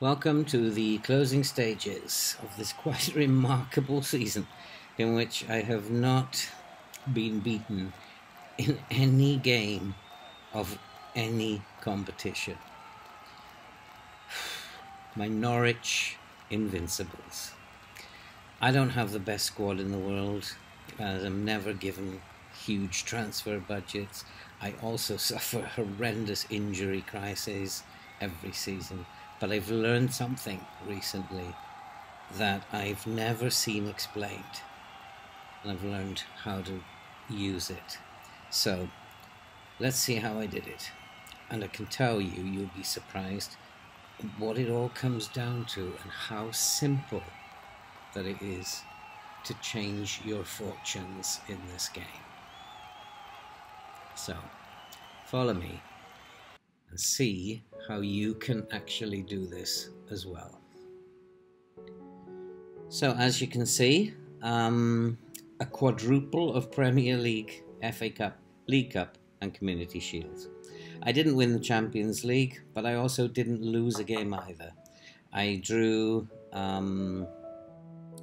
Welcome to the closing stages of this quite remarkable season in which I have not been beaten in any game of any competition. My Norwich Invincibles. I don't have the best squad in the world, as I'm never given huge transfer budgets. I also suffer horrendous injury crises every season. But I've learned something recently that I've never seen explained, and I've learned how to use it. So let's see how I did it. And I can tell you, you'll be surprised what it all comes down to and how simple that it is to change your fortunes in this game. So follow me and see how you can actually do this as well. So as you can see, a quadruple of Premier League, FA Cup, League Cup and Community Shield. I didn't win the Champions League, but I also didn't lose a game either. I drew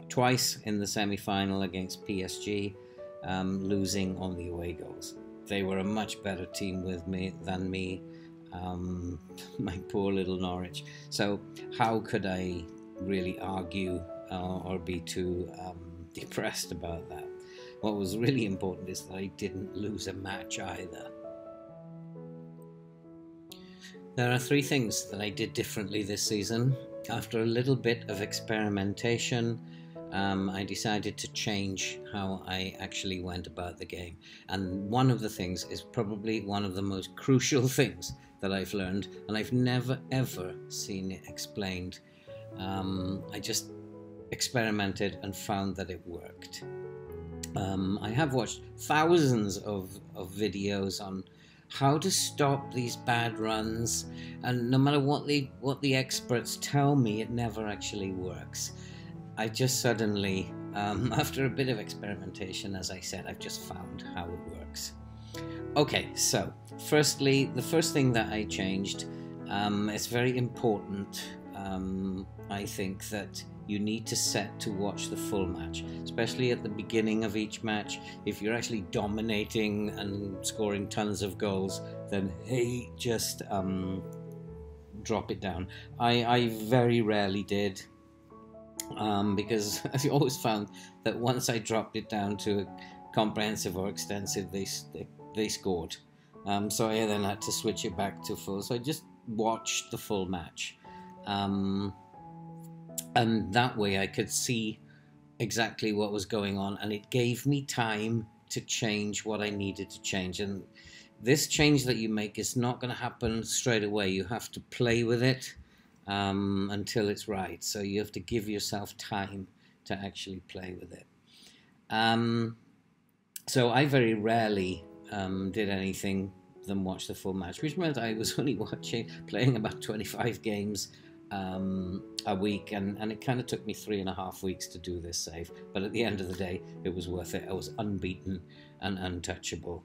twice in the semi-final against PSG, losing on the away goals. They were a much better team than me. My poor little Norwich. So how could I really argue or be too depressed about that? What was really important is that I didn't lose a match either. There are three things that I did differently this season. After a little bit of experimentation, I decided to change how I actually went about the game. And one of the things is probably one of the most crucial things that I've learned, and I've never ever seen it explained. I just experimented and found that it worked. I have watched thousands of videos on how to stop these bad runs, and no matter what the experts tell me, it never actually works. I just suddenly, after a bit of experimentation, as I said, I've just found how it works. Okay, so firstly, the first thing that I changed, it's very important, I think, that you need to set to watch the full match, especially at the beginning of each match. If you're actually dominating and scoring tons of goals, then hey, just drop it down. I very rarely did. Because I always found that once I dropped it down to comprehensive or extensive, they scored. So I then had to switch it back to full. So I just watched the full match. And that way I could see exactly what was going on, and it gave me time to change what I needed to change. And this change that you make is not going to happen straight away. You have to play with it until it's right. So you have to give yourself time to actually play with it. So I very rarely did anything than watch the full match, which meant I was only playing about 25 games a week, and it kind of took me 3.5 weeks to do this save. But at the end of the day, it was worth it. I was unbeaten and untouchable.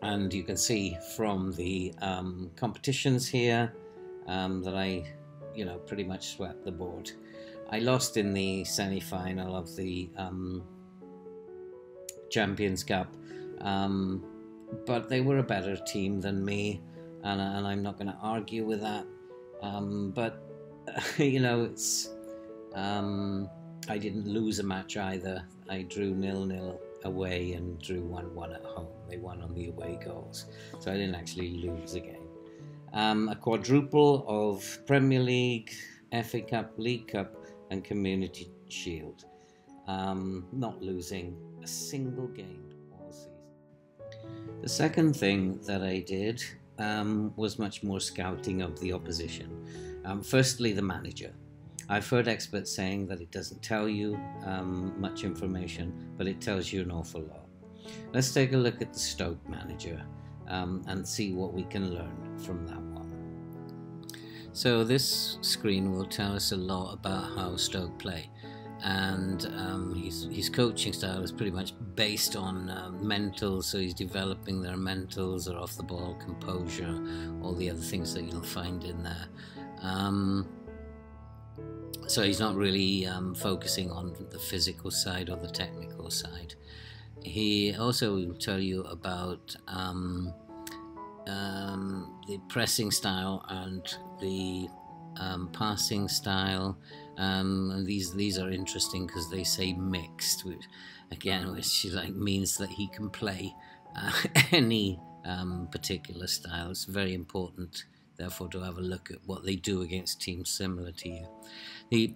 And you can see from the competitions here that I, pretty much swept the board. I lost in the semi-final of the Champions Cup, but they were a better team than me, and I'm not going to argue with that. But it's I didn't lose a match either. I drew 0-0 away and drew 1-1 at home. They won on the away goals, so I didn't actually lose a game. A quadruple of Premier League, FA Cup, League Cup and Community Shield. Not losing a single game all season. The second thing that I did was much more scouting of the opposition. Firstly, the manager. I've heard experts saying that it doesn't tell you much information, but it tells you an awful lot. Let's take a look at the Stoke manager and see what we can learn from that one. So this screen will tell us a lot about how Stoke play. and his coaching style is pretty much based on mentals, so he's developing their mentals, their off the ball composure, all the other things that you'll find in there. So he's not really focusing on the physical side or the technical side. He also will tell you about the pressing style and the passing style. These are interesting because they say mixed, which like means that he can play any particular style. It's very important, therefore, to have a look at what they do against teams similar to you.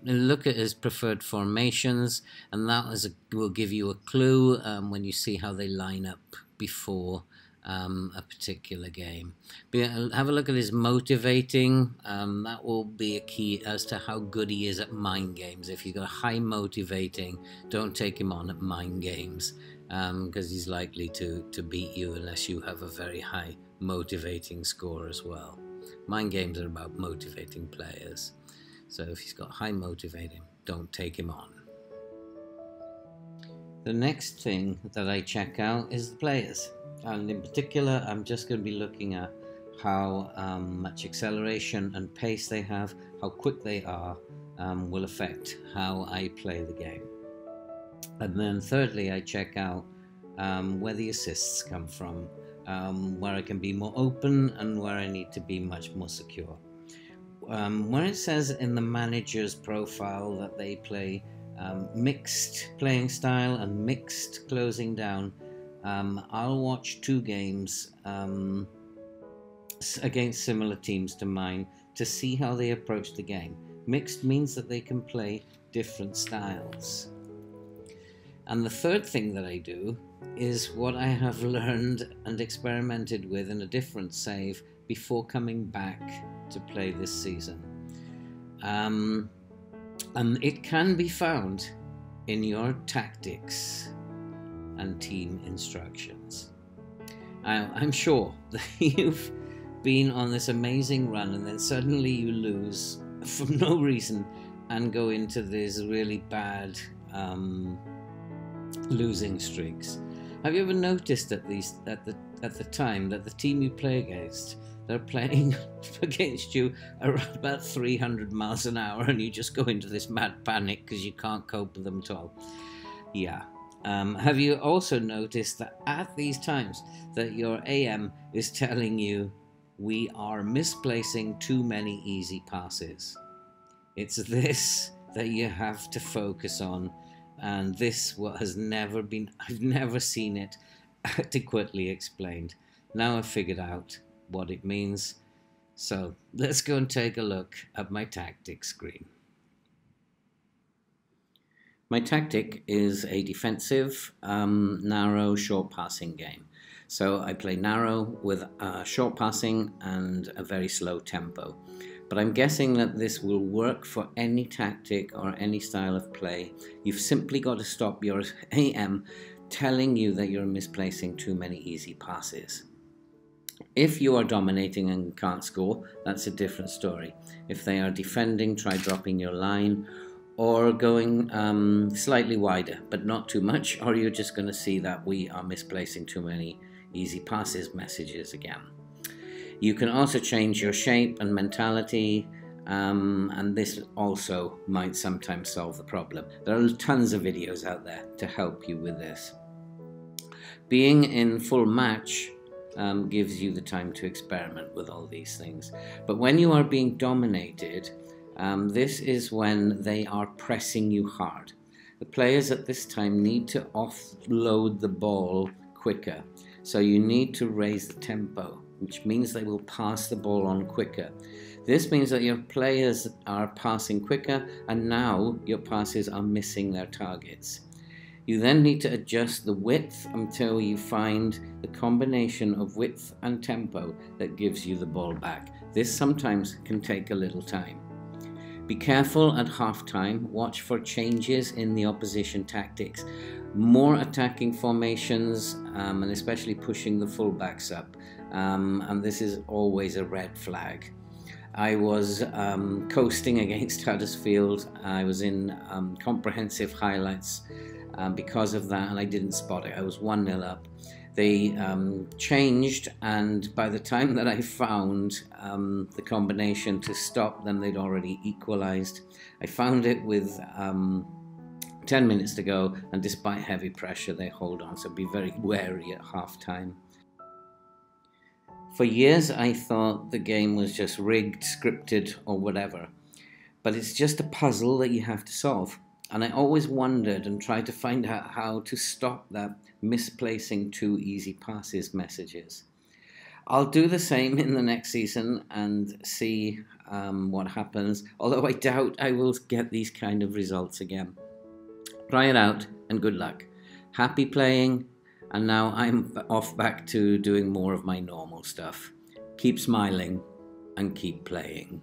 Look at his preferred formations, and that will give you a clue when you see how they line up before a particular game. But have a look at his motivating. That will be a key as to how good he is at mind games. If you've got a high motivating, don't take him on at mind games, because he's likely to beat you unless you have a very high motivating score as well. Mind games are about motivating players. So if he's got high motivating, don't take him on. The next thing that I check out is the players. And in particular, I'm just going to be looking at how much acceleration and pace they have, how quick they are, will affect how I play the game. And then thirdly, I check out where the assists come from, where I can be more open and where I need to be much more secure. When it says in the manager's profile that they play mixed playing style and mixed closing down, I'll watch 2 games against similar teams to mine to see how they approach the game. Mixed means that they can play different styles. And the third thing that I do is what I have learned and experimented with in a different save before coming back to play this season. And it can be found in your tactics and team instructions. I'm sure that you've been on this amazing run and then suddenly you lose for no reason and go into these really bad losing streaks. Have you ever noticed at the time that the team you play against, they're playing against you around about 300 miles an hour and you just go into this mad panic because you can't cope with them at all? Yeah. Have you also noticed that at these times that your AM is telling you we are misplacing too many easy passes? It's this that you have to focus on, and this what has never been, I've never seen it adequately explained. Now I've figured out what it means. So let's go and take a look at my tactics screen. My tactic is a defensive, narrow, short passing game. So I play narrow with short passing and a very slow tempo. But I'm guessing that this will work for any tactic or any style of play. You've simply got to stop your AM telling you that you're misplacing too many easy passes. If you are dominating and can't score, that's a different story. If they are defending, try dropping your line or going slightly wider, but not too much, or you're just going to see that we are misplacing too many easy passes messages again. You can also change your shape and mentality, and this also might sometimes solve the problem. There are tons of videos out there to help you with this. Being in full match gives you the time to experiment with all these things. But when you are being dominated, this is when they are pressing you hard. The players at this time need to offload the ball quicker. So you need to raise the tempo, which means they will pass the ball on quicker. This means that your players are passing quicker, and now your passes are missing their targets. You then need to adjust the width until you find the combination of width and tempo that gives you the ball back. This sometimes can take a little time. Be careful at halftime. Watch for changes in the opposition tactics. More attacking formations, and especially pushing the fullbacks up. And this is always a red flag. I was coasting against Huddersfield. I was in comprehensive highlights because of that, and I didn't spot it. I was 1-0 up. They changed, and by the time that I found the combination to stop them, they'd already equalised. I found it with 10 minutes to go, and despite heavy pressure, they hold on, so be very wary at half-time. For years, I thought the game was just rigged, scripted, or whatever, but it's just a puzzle that you have to solve. And I always wondered and tried to find out how to stop that misplacing too easy passes messages. I'll do the same in the next season and see what happens, although I doubt I will get these kind of results again. Try it out and good luck. Happy playing, and now I'm off back to doing more of my normal stuff. Keep smiling and keep playing.